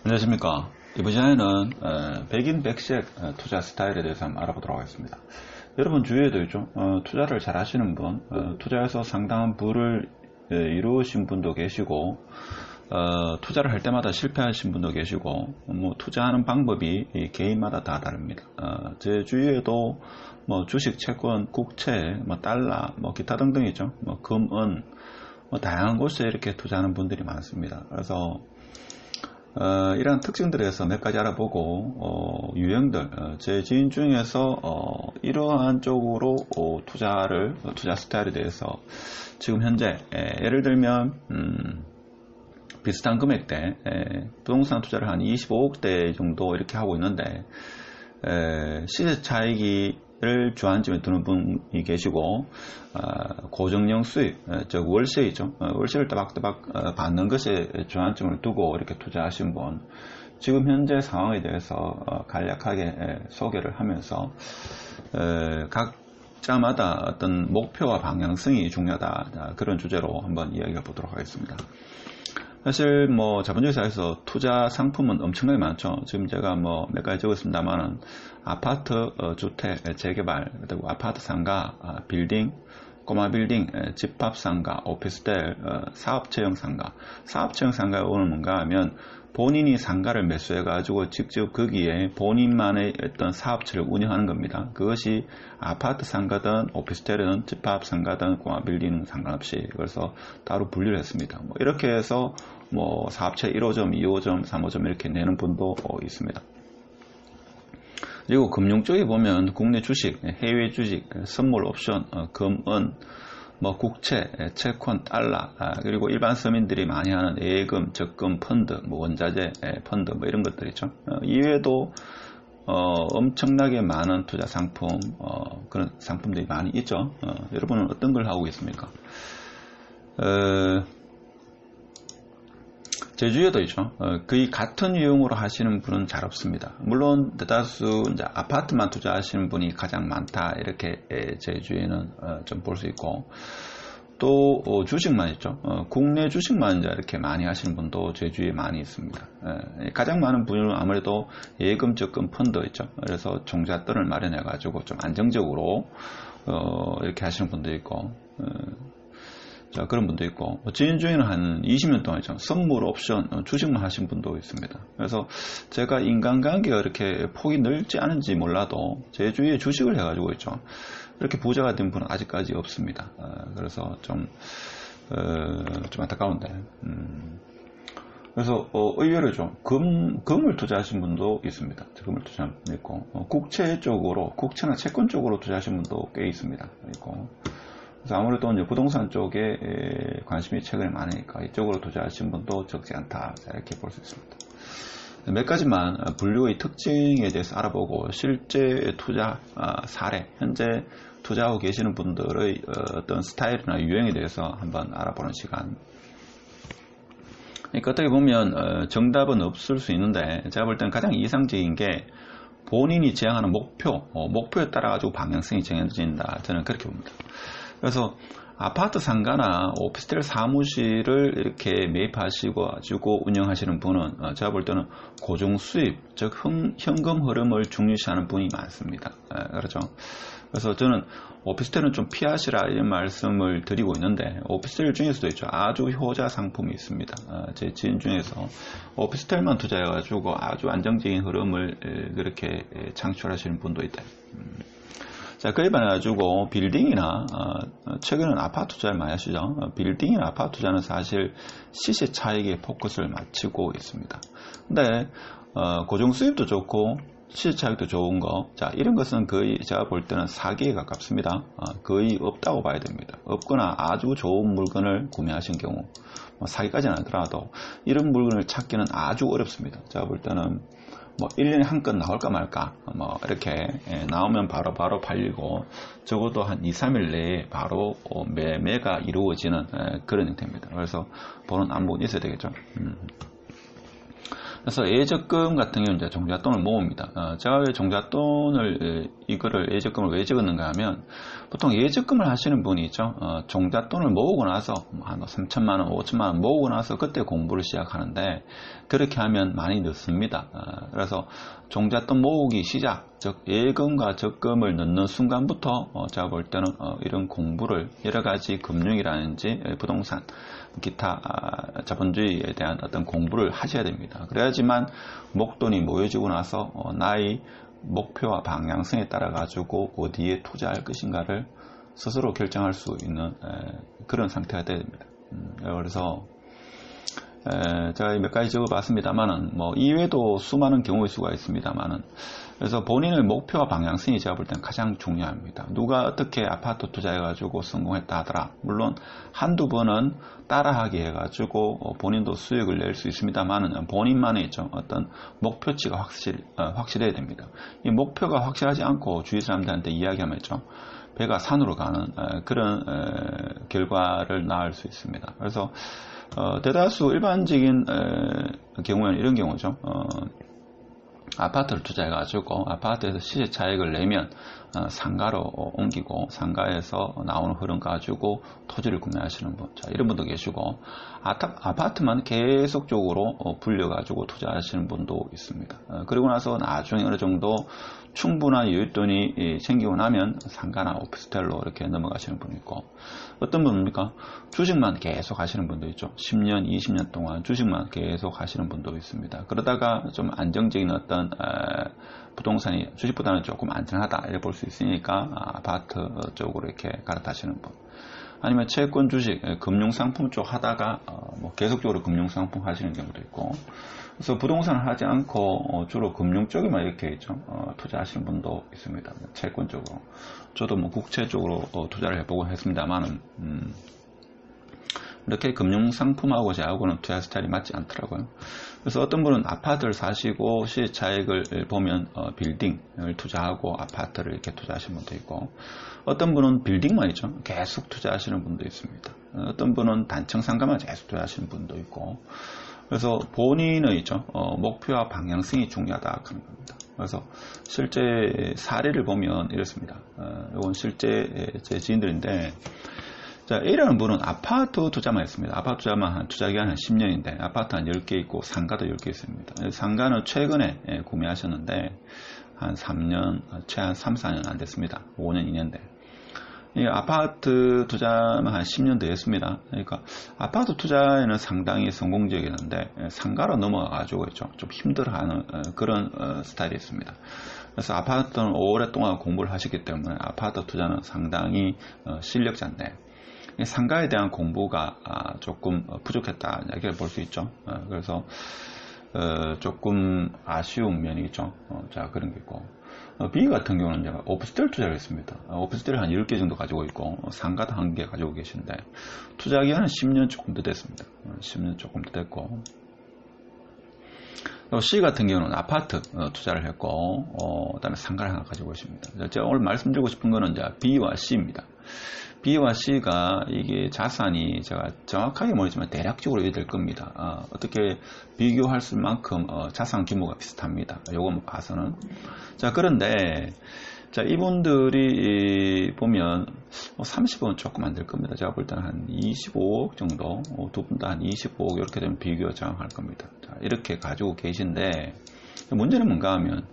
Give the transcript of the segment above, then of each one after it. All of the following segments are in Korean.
안녕하십니까. 이번 시간에는 백인 백색 투자 스타일에 대해서 한번 알아보도록 하겠습니다. 여러분 주위에도 있죠. 투자를 잘 하시는 분, 투자에서 상당한 부를 이루신 분도 계시고, 투자를 할 때마다 실패하신 분도 계시고, 뭐 투자하는 방법이 개인마다 다 다릅니다. 제 주위에도 뭐 주식, 채권, 국채, 뭐 달러, 뭐 기타 등등 있죠. 뭐 금, 은, 뭐 다양한 곳에 이렇게 투자하는 분들이 많습니다. 그래서 이러한 특징들에서 몇 가지 알아보고 유형들, 제 지인 중에서 이러한 쪽으로 투자 스타일에 대해서 지금 현재 예를 들면 비슷한 금액대 부동산 투자를 한 25억대 정도 이렇게 하고 있는데 시세 차익을 주안점에 두는 분이 계시고 고정형 수입, 즉 월세이죠. 월세를 따박따박 받는 것에 주안점을 두고 이렇게 투자하신 분, 지금 현재 상황에 대해서 간략하게 소개를 하면서 각자마다 어떤 목표와 방향성이 중요하다, 그런 주제로 한번 이야기해 보도록 하겠습니다. 사실 뭐 자본주의 사회에서 투자 상품은 엄청나게 많죠. 지금 제가 뭐 몇 가지 적었습니다만은 아파트 주택 재개발, 그리고 아파트 상가, 빌딩, 꼬마 빌딩, 집합 상가, 오피스텔, 사업체형 상가. 사업체형 상가가 오늘 뭔가 하면 본인이 상가를 매수해 가지고 직접 거기에 본인만의 어떤 사업체를 운영하는 겁니다. 그것이 아파트 상가든 오피스텔이든 집합 상가든 꼬마 빌딩은 상관없이, 그래서 따로 분류를 했습니다. 뭐 이렇게 해서 뭐 사업체 1호점, 2호점, 3호점 이렇게 내는 분도 있습니다. 그리고 금융 쪽에 보면 국내 주식, 해외 주식, 선물 옵션, 금, 은, 뭐 국채, 채권, 달러, 그리고 일반 서민들이 많이 하는 예금, 적금, 펀드, 뭐 원자재 펀드, 뭐 이런 것들 있죠. 이외에도 엄청나게 많은 투자 상품, 그런 상품들이 많이 있죠. 여러분은 어떤 걸 하고 있습니까? 제 주위에도 있죠. 거의 같은 유형으로 하시는 분은 잘 없습니다. 물론 대다수 이제 아파트만 투자하시는 분이 가장 많다, 이렇게 제 주위에는 좀 볼 수 있고, 또 주식만 있죠. 국내 주식만 이제 이렇게 많이 하시는 분도 제 주위에 많이 있습니다. 가장 많은 분은 아무래도 예금, 적금, 펀드 있죠. 그래서 종잣돈을 마련해 가지고 좀 안정적으로 이렇게 하시는 분도 있고, 자, 그런 분도 있고, 지인 중에는 한 20년 동안 있죠. 선물 옵션, 주식만 하신 분도 있습니다. 그래서 제가 인간관계가 이렇게 폭이 넓지 않은지 몰라도 제 주위에 주식을 해가지고 있죠. 이렇게 부자가 된 분은 아직까지 없습니다. 그래서 좀 안타까운데. 그래서 의외로 좀 금을 투자하신 분도 있습니다. 금을 투자하신 분도 있고, 국채 쪽으로, 국채나 채권 쪽으로 투자하신 분도 꽤 있습니다. 있고. 그래서 아무래도 이제 부동산 쪽에 관심이 최근에 많으니까 이쪽으로 투자하신 분도 적지 않다, 이렇게 볼 수 있습니다. 몇 가지만 분류의 특징에 대해서 알아보고 실제 투자 사례, 현재 투자하고 계시는 분들의 어떤 스타일이나 유형에 대해서 한번 알아보는 시간. 그러니까 어떻게 보면 정답은 없을 수 있는데, 제가 볼 때는 가장 이상적인 게 본인이 지향하는 목표에 따라 가지고 방향성이 정해진다, 저는 그렇게 봅니다. 그래서 아파트 상가나 오피스텔 사무실을 이렇게 매입하시고 가지고 운영하시는 분은 제가 볼 때는 고정 수입, 즉 현금 흐름을 중요시하는 분이 많습니다. 그렇죠. 그래서 저는 오피스텔은 좀 피하시라, 이런 말씀을 드리고 있는데, 오피스텔 중에서도 있죠. 아주 효자 상품이 있습니다. 제 지인 중에서 오피스텔만 투자해가지고 아주 안정적인 흐름을 그렇게 창출하시는 분도 있다. 자, 그에 반해가지고 빌딩이나 최근에는 아파트 투자를 많이 하시죠. 빌딩이나 아파트 투자는 사실 시세 차익에 포커스를 맞추고 있습니다. 근데 고정 수입도 좋고 시세 차익도 좋은 거, 자, 이런 것은 거의 제가 볼 때는 사기에 가깝습니다. 거의 없다고 봐야 됩니다. 없거나 아주 좋은 물건을 구매하신 경우, 사기까지는 아니더라도 이런 물건을 찾기는 아주 어렵습니다. 제가 볼 때는 뭐 1년에 한 건 나올까 말까, 뭐 이렇게 나오면 바로 팔리고, 적어도 한 2, 3일 내에 바로 매매가 이루어지는 그런 형태입니다. 그래서 보는 안목이 있어야 되겠죠. 그래서 예적금 같은 경우는 이제 종잣돈을 모읍니다. 제가 왜 종잣돈을, 이거를 예적금을 왜 적었는가 하면, 보통 예적금을 하시는 분이 있죠. 종잣돈을 모으고 나서, 한 3천만원, 5천만원 모으고 나서 그때 공부를 시작하는데, 그렇게 하면 많이 늦습니다. 그래서 종잣돈 모으기 시작, 즉, 예금과 적금을 넣는 순간부터, 제가 볼 때는, 이런 공부를 여러 가지 금융이라든지 부동산, 기타 자본주의에 대한 어떤 공부를 하셔야 됩니다. 그래야지만 목돈이 모여지고 나서 나의 목표와 방향성에 따라 가지고 어디에 투자할 것인가를 스스로 결정할 수 있는 그런 상태가 되어야 됩니다. 그래서 제가 몇 가지 적어봤습니다만은 뭐 이외에도 수많은 경우의 수가 있습니다만은, 그래서 본인의 목표와 방향성이 제가 볼 때는 가장 중요합니다. 누가 어떻게 아파트 투자해가지고 성공했다 하더라, 물론 한두 번은 따라하게 해가지고 본인도 수익을 낼 수 있습니다만은, 본인만의 있죠, 어떤 목표치가 확실해야 됩니다. 이 목표가 확실하지 않고 주위 사람들한테 이야기하면 있죠, 배가 산으로 가는 그런 결과를 낳을 수 있습니다. 그래서 대다수 일반적인 경우에는 이런 경우죠. 아파트를 투자해가지고 아파트에서 시세 차익을 내면 상가로 옮기고, 상가에서 나오는 흐름 가지고 토지를 구매하시는 분, 자, 이런 분도 계시고, 아파트만 계속적으로 불려가지고 투자하시는 분도 있습니다. 그리고 나서 나중에 어느 정도 충분한 여윳돈이 생기고 나면 상가나 오피스텔로 이렇게 넘어가시는 분이 있고, 어떤 분입니까? 주식만 계속 하시는 분도 있죠. 10년, 20년 동안 주식만 계속 하시는 분도 있습니다. 그러다가 좀 안정적인 어떤 부동산이 주식보다는 조금 안전하다 이렇게 볼 수 있으니까 아파트 쪽으로 이렇게 갈아타시는 분, 아니면 채권, 주식, 금융상품 쪽 하다가 뭐 계속적으로 금융상품 하시는 경우도 있고, 그래서 부동산을 하지 않고 주로 금융 쪽에만 이렇게 있죠, 투자하시는 분도 있습니다. 채권 쪽으로. 저도 뭐 국채 쪽으로 투자를 해보고 했습니다만은 이렇게 금융상품하고 저하고는 투자 스타일이 맞지 않더라고요. 그래서 어떤 분은 아파트를 사시고 시세차익을 보면 빌딩을 투자하고 아파트를 이렇게 투자하시는 분도 있고, 어떤 분은 빌딩만 있죠, 계속 투자하시는 분도 있습니다. 어떤 분은 단층 상가만 계속 투자하시는 분도 있고, 그래서 본인의 있죠, 목표와 방향성이 중요하다 하는 겁니다. 그래서 실제 사례를 보면 이렇습니다. 이건 실제 제 지인들인데, 자, A라는 분은 아파트 투자만 했습니다. 아파트 투자만 투자기간 한 10년인데, 아파트 한 10개 있고, 상가도 10개 있습니다. 상가는 최근에 구매하셨는데, 한 3년, 최한 3, 4년 안 됐습니다. 5년, 2년대. 이 아파트 투자만 한 10년 더 했습니다. 그러니까, 아파트 투자에는 상당히 성공적이었는데, 상가로 넘어가가지고 좀 힘들어하는 그런 스타일이 있습니다. 그래서 아파트는 오랫동안 공부를 하셨기 때문에, 아파트 투자는 상당히 실력자인데, 상가에 대한 공부가 조금 부족했다 이렇게 볼 수 있죠. 그래서 조금 아쉬운 면이 있죠. 자, 그런 게 있고, B 같은 경우는 제가 오피스텔 투자를 했습니다. 오피스텔을 한 10개 정도 가지고 있고, 상가도 1개 가지고 계신데, 투자 기간은 10년 조금 더 됐습니다. 10년 조금 더 됐고, C 같은 경우는 아파트 투자를 했고, 그 다음에 상가를 하나 가지고 있습니다. 제가 오늘 말씀드리고 싶은 거는 이제 B와 C입니다. B와 C가 이게 자산이 제가 정확하게 모르지만 대략적으로 이해될 겁니다. 어떻게 비교할 수 만큼 자산 규모가 비슷합니다. 요거 봐서는. 자, 그런데 자, 이분들이 보면 30억은 조금 안 될 겁니다. 제가 볼 때는 한 25억 정도, 두 분 다 한 25억 이렇게 되면 비교가 정확할 겁니다. 자, 이렇게 가지고 계신데, 문제는 뭔가 하면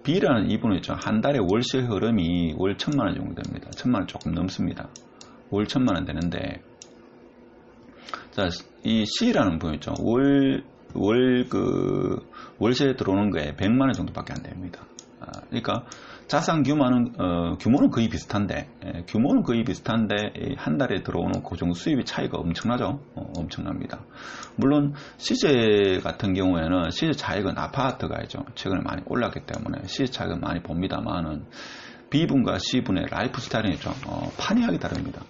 B라는 이분은 있죠, 한 달에 월세 흐름이 월 1,000만원 정도 됩니다. 1,000만원 조금 넘습니다. 월 1,000만원 되는데, 자, 이 C라는 분 있죠, 월세 들어오는 거에 100만원 정도밖에 안 됩니다. 그러니까 자산 규모는 거의 비슷한데, 한 달에 들어오는 고정 수입의 차이가 엄청나죠. 엄청납니다. 물론 시세 같은 경우에는 시세 차익은 아파트가 있죠, 최근에 많이 올랐기 때문에 시세 차익은 많이 봅니다만은, B분과 C분의 라이프 스타일이 있죠, 판이하게 다릅니다.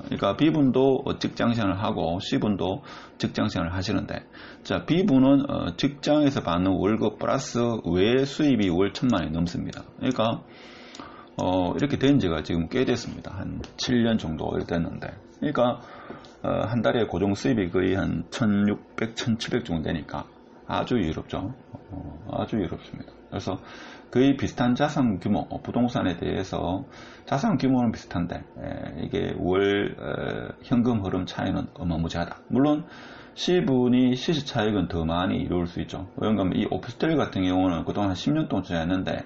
그러니까 B분도 직장생활을 하고 C분도 직장생활을 하시는데, 자, B분은 직장에서 받는 월급 플러스 외 수입이 월 1,000만원이 넘습니다. 그러니까 이렇게 된 지가 지금 꽤 됐습니다. 한 7년 정도 됐는데, 그러니까 한 달에 고정 수입이 거의 한 1,600, 1,700 정도 되니까 아주 유롭죠. 아주 유롭습니다. 그래서 거의 비슷한 자산 규모, 부동산에 대해서 자산 규모는 비슷한데 이게 월 현금 흐름 차이는 어마무지하다. 물론 C분이 시세 차익은 더 많이 이룰 수 있죠. 왜냐하면 이 오피스텔 같은 경우는 그동안 한 10년 동안 투자했는데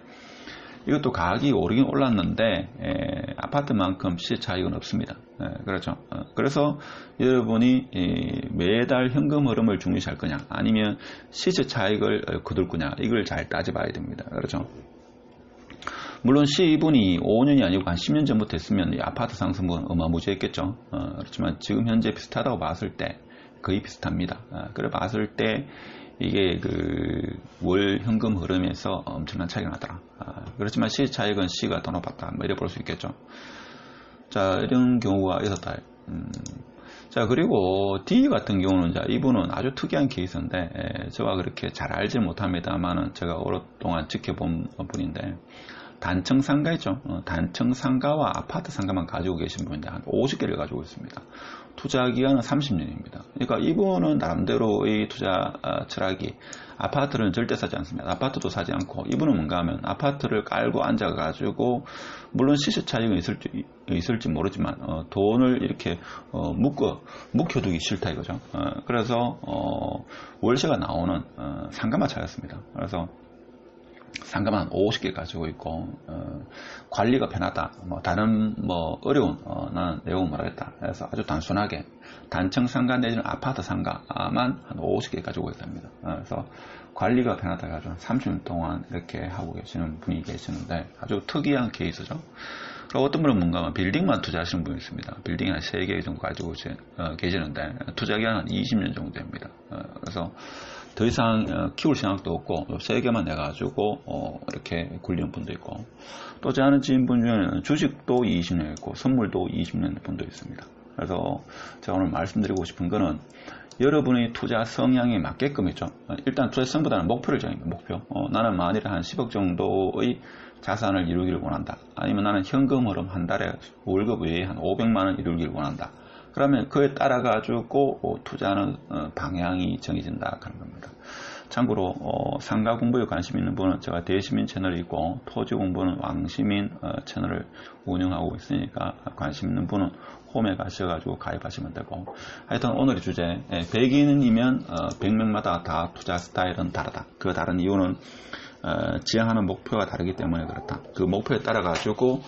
이것도 가격이 오르긴 올랐는데 아파트만큼 시세 차익은 없습니다. 그렇죠. 그래서 여러분이 매달 현금 흐름을 중요시할 거냐 아니면 시세 차익을 거둘 거냐 이걸 잘 따져봐야 됩니다. 그렇죠. 물론 C2분이 5년이 아니고 한 10년 전부터 했으면 이 아파트 상승분은 어마무지했겠죠. 그렇지만 지금 현재 비슷하다고 봤을 때 거의 비슷합니다. 그래 봤을 때 이게 그 월 현금 흐름에서 엄청난 차이가 나더라. 그렇지만 시 차익은 C가 더 높았다. 뭐 이래 볼 수 있겠죠. 자, 이런 경우가 있었다. 자, 그리고 D 같은 경우는 이분은 아주 특이한 케이스인데 저와 그렇게 잘 알지 못합니다만은 제가 오랫동안 지켜본 분인데 단층 상가 있죠. 단층 상가와 아파트 상가만 가지고 계신 분이 한 50개를 가지고 있습니다. 투자 기간은 30년입니다. 그러니까 이분은 나름대로의 투자 철학이 아파트를 절대 사지 않습니다. 아파트도 사지 않고 이분은 뭔가 하면 아파트를 깔고 앉아가지고 물론 시세 차익은 있을지 모르지만 돈을 이렇게 묵혀두기 싫다 이거죠. 그래서 월세가 나오는 상가만 찾았습니다. 그래서 상가만 50개 가지고 있고 관리가 편하다. 다른 어려운 나는 내용은 모르겠다. 그래서 아주 단순하게 단층 상가 내지는 아파트 상가만 한 50개 가지고 있답니다. 그래서 관리가 편하다 가지고 30년 동안 이렇게 하고 계시는 분이 계시는데 아주 특이한 케이스죠. 어떤 분은 뭔가 하면 빌딩만 투자하시는 분이 있습니다. 빌딩이 한 3개 정도 가지고 계시는데 투자 기간은 20년 정도 됩니다. 그래서 더 이상 키울 생각도 없고 3개만 내가지고 이렇게 굴리는 분도 있고 또 제 아는 지인분 중에는 주식도 20년 했고 선물도 20년 분도 있습니다. 그래서 제가 오늘 말씀드리고 싶은 거는 여러분의 투자 성향에 맞게끔 있죠. 일단 투자 성보다는 목표를 정합니다. 목표. 나는 만일에 한 10억 정도의 자산을 이루기를 원한다. 아니면 나는 현금 흐름 한 달에 월급 외에 한 500만 원 이루기를 원한다. 그러면 그에 따라 가지고 투자하는 방향이 정해진다 하는 겁니다. 참고로 상가 공부에 관심 있는 분은 제가 대시민 채널이 있고 토지 공부는 왕시민 채널을 운영하고 있으니까 관심 있는 분은 홈에 가셔가지고 가입하시면 되고 하여튼 오늘의 주제 100인이면 100명마다 다 투자 스타일은 다르다. 그 다른 이유는 지향하는 목표가 다르기 때문에 그렇다. 그 목표에 따라 가지고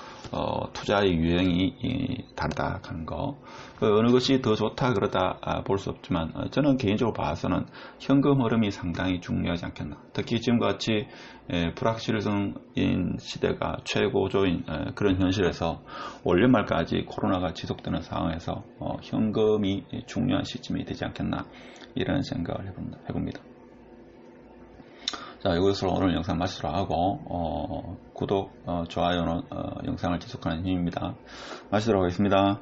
투자의 유형이 다르다 하는 거. 어느 것이 더 좋다 그러다 볼 수 없지만 저는 개인적으로 봐서는 현금 흐름이 상당히 중요하지 않겠나. 특히 지금같이 불확실성인 시대가 최고조인 그런 현실에서 올 연말까지 코로나가 지속되는 상황에서 현금이 중요한 시점이 되지 않겠나 이런 생각을 해봅니다. 자, 이것으로 오늘 영상 마치도록 하고 구독, 좋아요는 영상을 지속하는 힘입니다. 마치도록 하겠습니다.